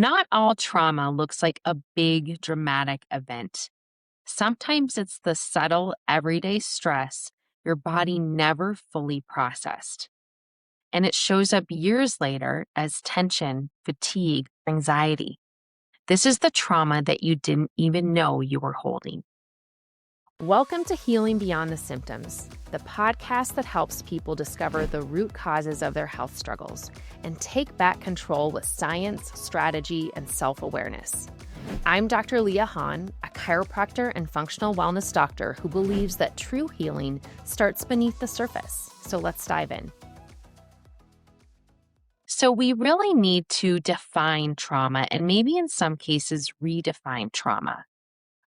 Not all trauma looks like a big dramatic event. Sometimes it's the subtle everyday stress your body never fully processed. And it shows up years later as tension, fatigue, anxiety. This is the trauma that you didn't even know you were holding. Welcome to Healing Beyond the Symptoms, the podcast that helps people discover the root causes of their health struggles and take back control with science, strategy, and self-awareness. I'm Dr. Leah Hahn, a chiropractor and functional wellness doctor who believes that true healing starts beneath the surface. So let's dive in. So, we really need to define trauma and maybe in some cases redefine trauma.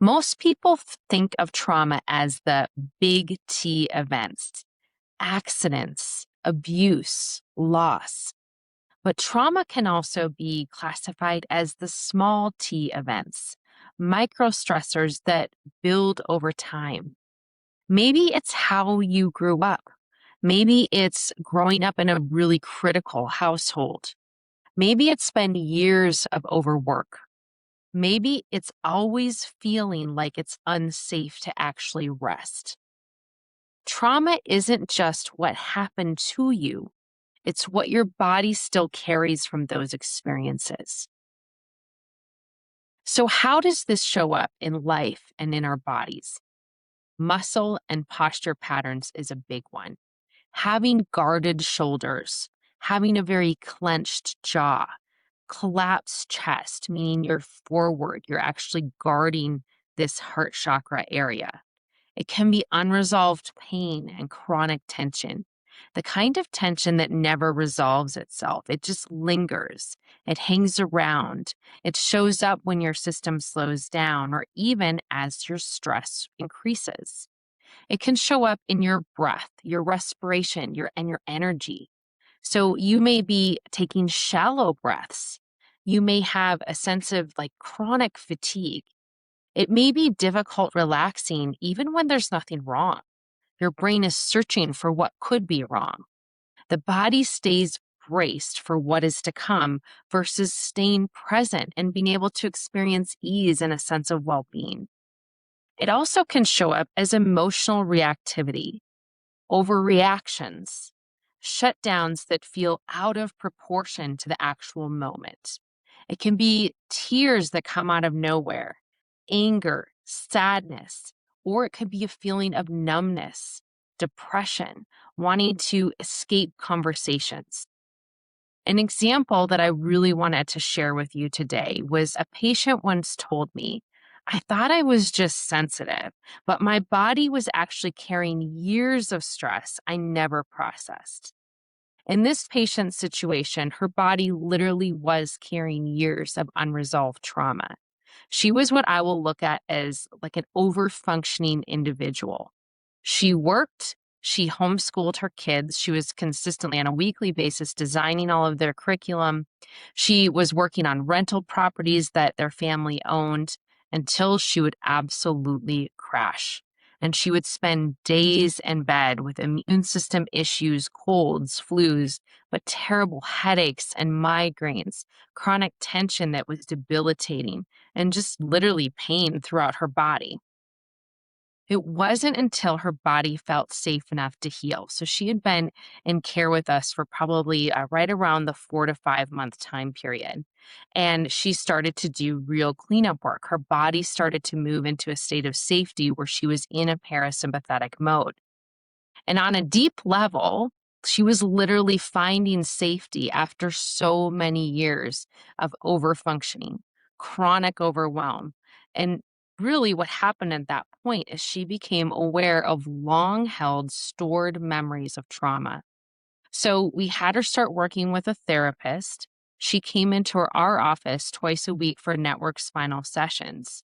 Most people think of trauma as the big T events, accidents, abuse, loss. But trauma can also be classified as the small T events, micro stressors that build over time. Maybe it's how you grew up. Maybe it's growing up in a really critical household. Maybe it's been years of overwork. Maybe it's always feeling like it's unsafe to actually rest. Trauma isn't just what happened to you, it's what your body still carries from those experiences. So, how does this show up in life and in our bodies? Muscle and posture patterns is a big one. Having guarded shoulders, having a very clenched jaw, collapsed chest, meaning you're forward, you're actually guarding this heart chakra area. It can be unresolved pain and chronic tension, the kind of tension that never resolves itself. It just lingers, it hangs around, it shows up when your system slows down or even as your stress increases. It can show up in your breath, your respiration, your energy. So you may be taking shallow breaths. You may have a sense of like chronic fatigue. It may be difficult relaxing even when there's nothing wrong. Your brain is searching for what could be wrong. The body stays braced for what is to come versus staying present and being able to experience ease and a sense of well being. It also can show up as emotional reactivity, overreactions, shutdowns that feel out of proportion to the actual moment. It can be tears that come out of nowhere, anger, sadness, or it could be a feeling of numbness, depression, wanting to escape conversations. An example that I really wanted to share with you today was a patient once told me, I thought I was just sensitive, but my body was actually carrying years of stress I never processed. In this patient's situation, her body literally was carrying years of unresolved trauma. She was what I will look at as like an over-functioning individual. She worked, she homeschooled her kids. She was consistently on a weekly basis designing all of their curriculum. She was working on rental properties that their family owned until she would absolutely crash. And she would spend days in bed with immune system issues, colds, flus, but terrible headaches and migraines, chronic tension that was debilitating, and just literally pain throughout her body. It wasn't until her body felt safe enough to heal. So she had been in care with us for probably right around the 4 to 5 month time period. And she started to do real cleanup work. Her body started to move into a state of safety where she was in a parasympathetic mode. And on a deep level, she was literally finding safety after so many years of overfunctioning, chronic overwhelm. And really, what happened at that point is she became aware of long held stored memories of trauma. So we had her start working with a therapist. She came into our office twice a week for network spinal sessions.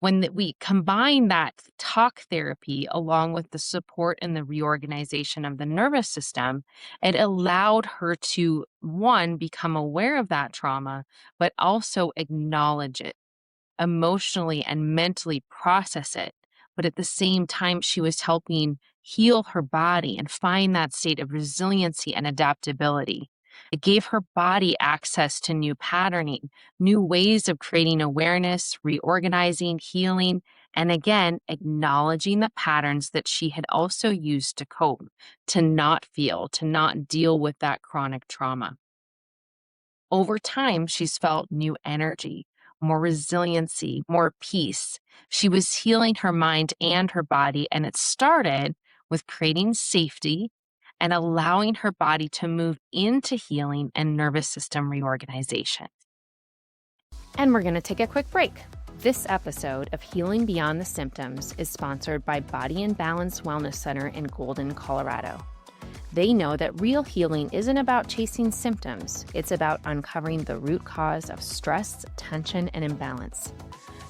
We combine that talk therapy along with the support and the reorganization of the nervous system, it allowed her to, one, become aware of that trauma, but also acknowledge it, emotionally and mentally process it. But at the same time, she was helping heal her body and find that state of resiliency and adaptability. It gave her body access to new patterning, new ways of creating awareness, reorganizing, healing, and again, acknowledging the patterns that she had also used to cope, to not feel, to not deal with that chronic trauma. Over time, she's felt new energy, more resiliency, more peace. She was healing her mind and her body, and it started with creating safety and allowing her body to move into healing and nervous system reorganization. And we're going to take a quick break. This episode of Healing Beyond the Symptoms is sponsored by Body and Balance Wellness Center in Golden, Colorado. They know that real healing isn't about chasing symptoms, it's about uncovering the root cause of stress, tension, and imbalance.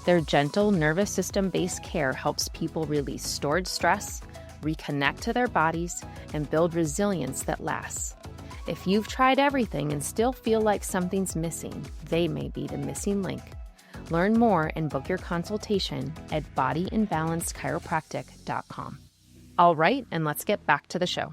Their gentle nervous system-based care helps people release stored stress, reconnect to their bodies, and build resilience that lasts. If you've tried everything and still feel like something's missing, they may be the missing link. Learn more and book your consultation at bodyandbalancechiropractic.com. All right, and let's get back to the show.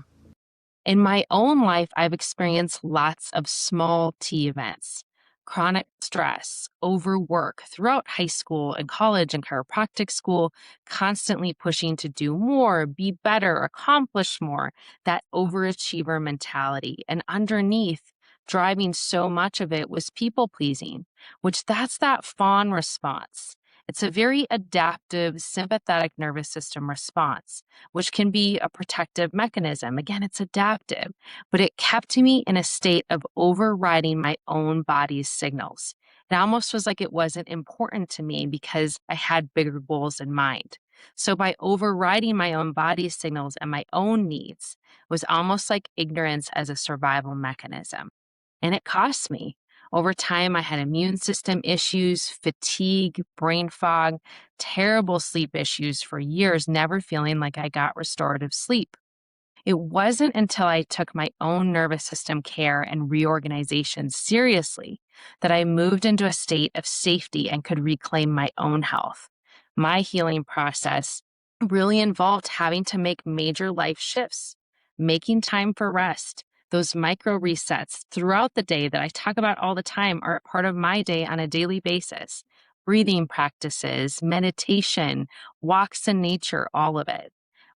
In my own life, I've experienced lots of small T events, chronic stress, overwork throughout high school and college and chiropractic school, constantly pushing to do more, be better, accomplish more, that overachiever mentality. And underneath, driving so much of it was people pleasing, which that's that fawn response. It's a very adaptive, sympathetic nervous system response, which can be a protective mechanism. Again, it's adaptive, but it kept me in a state of overriding my own body's signals. It almost was like it wasn't important to me because I had bigger goals in mind. So by overriding my own body's signals and my own needs was almost like ignorance as a survival mechanism. And it cost me. Over time, I had immune system issues, fatigue, brain fog, terrible sleep issues for years, never feeling like I got restorative sleep. It wasn't until I took my own nervous system care and reorganization seriously that I moved into a state of safety and could reclaim my own health. My healing process really involved having to make major life shifts, making time for rest. Those micro resets throughout the day that I talk about all the time are a part of my day on a daily basis. Breathing practices, meditation, walks in nature, all of it.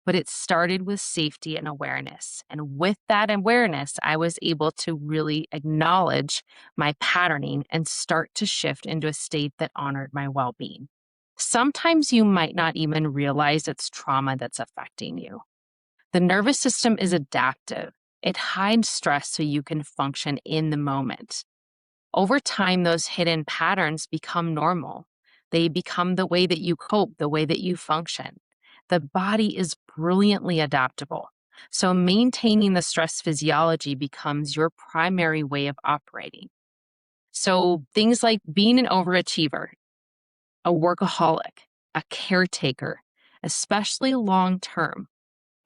But it started with safety and awareness. And with that awareness, I was able to really acknowledge my patterning and start to shift into a state that honored my well being. Sometimes you might not even realize it's trauma that's affecting you. The nervous system is adaptive, it hides stress so you can function in the moment. Over time, those hidden patterns become normal. They become the way that you cope, the way that you function. The body is brilliantly adaptable. So maintaining the stress physiology becomes your primary way of operating. So things like being an overachiever, a workaholic, a caretaker, especially long term,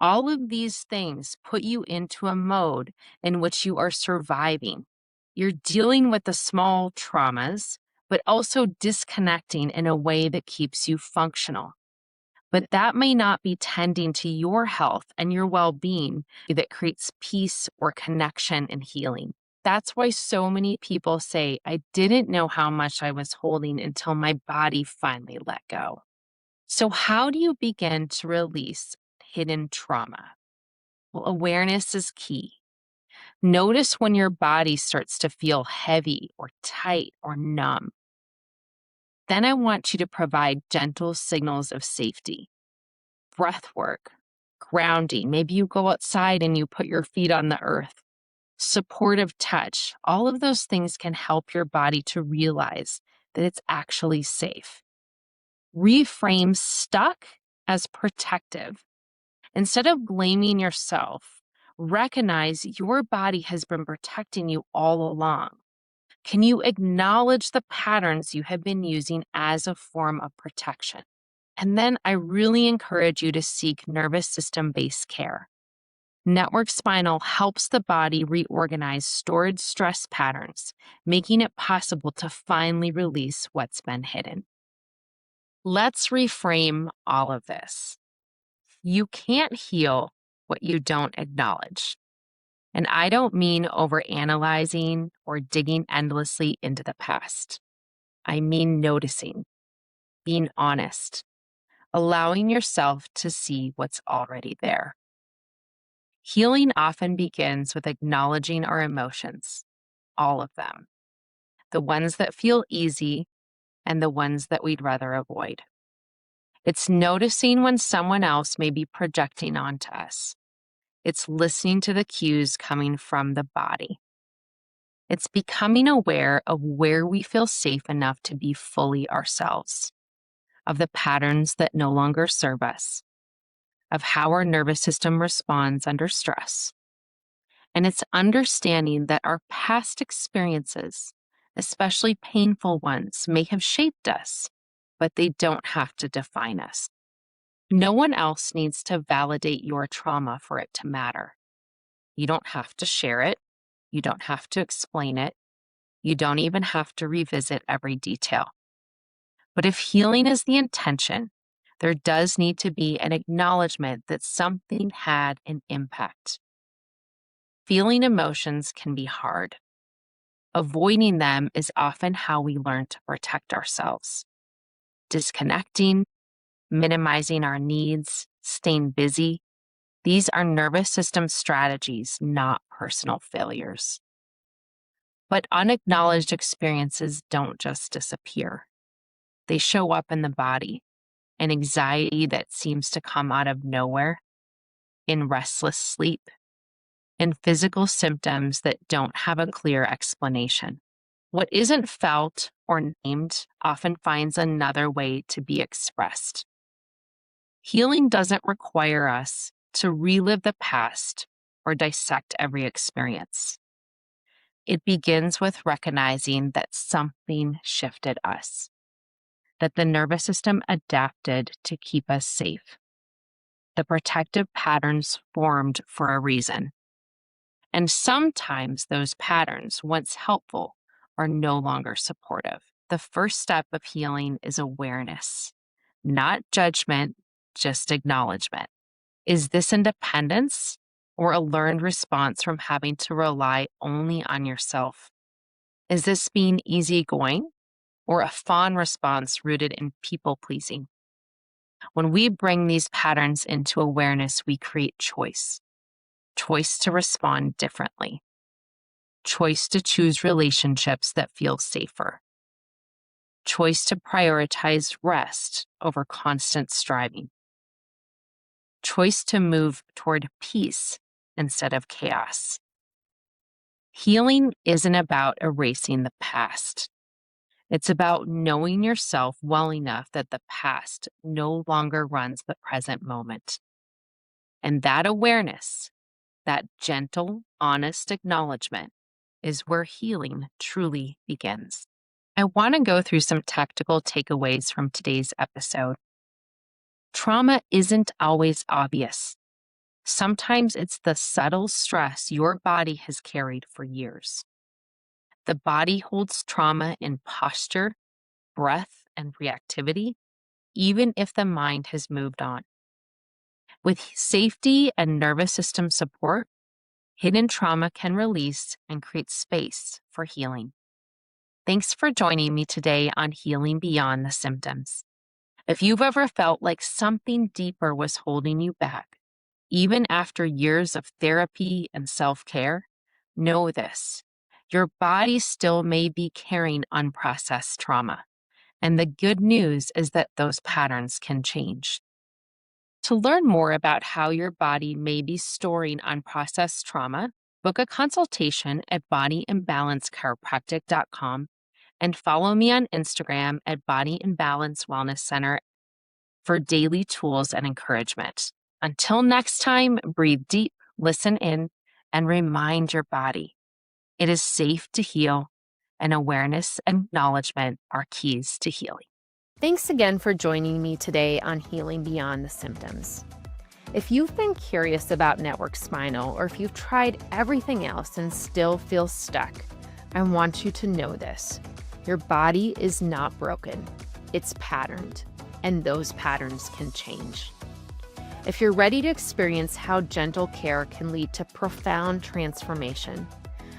all of these things put you into a mode in which you are surviving. You're dealing with the small traumas, but also disconnecting in a way that keeps you functional. But that may not be tending to your health and your well being that creates peace or connection and healing. That's why so many people say, I didn't know how much I was holding until my body finally let go. So, how do you begin to release hidden trauma? Well, awareness is key. Notice when your body starts to feel heavy or tight or numb. Then I want you to provide gentle signals of safety. Breath work, grounding. Maybe you go outside and you put your feet on the earth. Supportive touch. All of those things can help your body to realize that it's actually safe. Reframe stuck as protective. Instead of blaming yourself, recognize your body has been protecting you all along. Can you acknowledge the patterns you have been using as a form of protection? And then I really encourage you to seek nervous system-based care. Network Spinal helps the body reorganize stored stress patterns, making it possible to finally release what's been hidden. Let's reframe all of this. You can't heal what you don't acknowledge. And I don't mean overanalyzing or digging endlessly into the past. I mean noticing, being honest, allowing yourself to see what's already there. Healing often begins with acknowledging our emotions, all of them, the ones that feel easy and the ones that we'd rather avoid. It's noticing when someone else may be projecting onto us. It's listening to the cues coming from the body. It's becoming aware of where we feel safe enough to be fully ourselves, of the patterns that no longer serve us, of how our nervous system responds under stress. And it's understanding that our past experiences, especially painful ones, may have shaped us, but they don't have to define us. No one else needs to validate your trauma for it to matter. You don't have to share it. You don't have to explain it. You don't even have to revisit every detail. But if healing is the intention, there does need to be an acknowledgement that something had an impact. Feeling emotions can be hard. Avoiding them is often how we learn to protect ourselves. Disconnecting, minimizing our needs, staying busy, these are nervous system strategies, not personal failures. But unacknowledged experiences don't just disappear. They show up in the body, an anxiety that seems to come out of nowhere, in restless sleep, in physical symptoms that don't have a clear explanation. What isn't felt or named often finds another way to be expressed. Healing doesn't require us to relive the past or dissect every experience. It begins with recognizing that something shifted us, that the nervous system adapted to keep us safe. The protective patterns formed for a reason. And sometimes those patterns, once helpful, are no longer supportive. The first step of healing is awareness, not judgment, just acknowledgement. Is this independence or a learned response from having to rely only on yourself? Is this being easygoing or a fawn response rooted in people pleasing? When we bring these patterns into awareness, we create choice to respond differently, choice to choose relationships that feel safer, choice to prioritize rest over constant striving, choice to move toward peace instead of chaos. Healing isn't about erasing the past. It's about knowing yourself well enough that the past no longer runs the present moment. And that awareness, that gentle, honest acknowledgement, is where healing truly begins. I want to go through some tactical takeaways from today's episode. Trauma isn't always obvious. Sometimes it's the subtle stress your body has carried for years. The body holds trauma in posture, breath, and reactivity, even if the mind has moved on. With safety and nervous system support, hidden trauma can release and create space for healing. Thanks for joining me today on Healing Beyond the Symptoms. If you've ever felt like something deeper was holding you back, even after years of therapy and self-care, know this. Your body still may be carrying unprocessed trauma. And the good news is that those patterns can change. To learn more about how your body may be storing unprocessed trauma, book a consultation at bodyimbalancechiropractic.com and follow me on Instagram at Body Imbalance Wellness Center for daily tools and encouragement. Until next time, breathe deep, listen in, and remind your body it is safe to heal, and awareness and acknowledgement are keys to healing. Thanks again for joining me today on Healing Beyond the Symptoms. If you've been curious about network spinal, or if you've tried everything else and still feel stuck, I want you to know this. Your body is not broken. It's patterned, and those patterns can change. If you're ready to experience how gentle care can lead to profound transformation,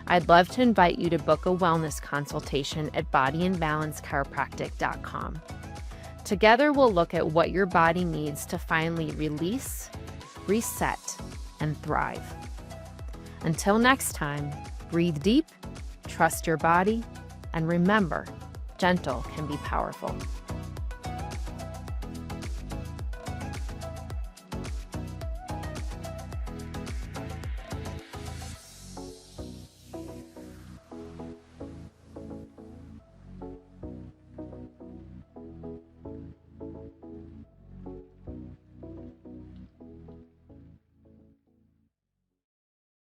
I'd love to invite you to book a wellness consultation at bodyandbalancechiropractic.com. Together, we'll look at what your body needs to finally release, reset, and thrive. Until next time, breathe deep, trust your body, and remember, gentle can be powerful.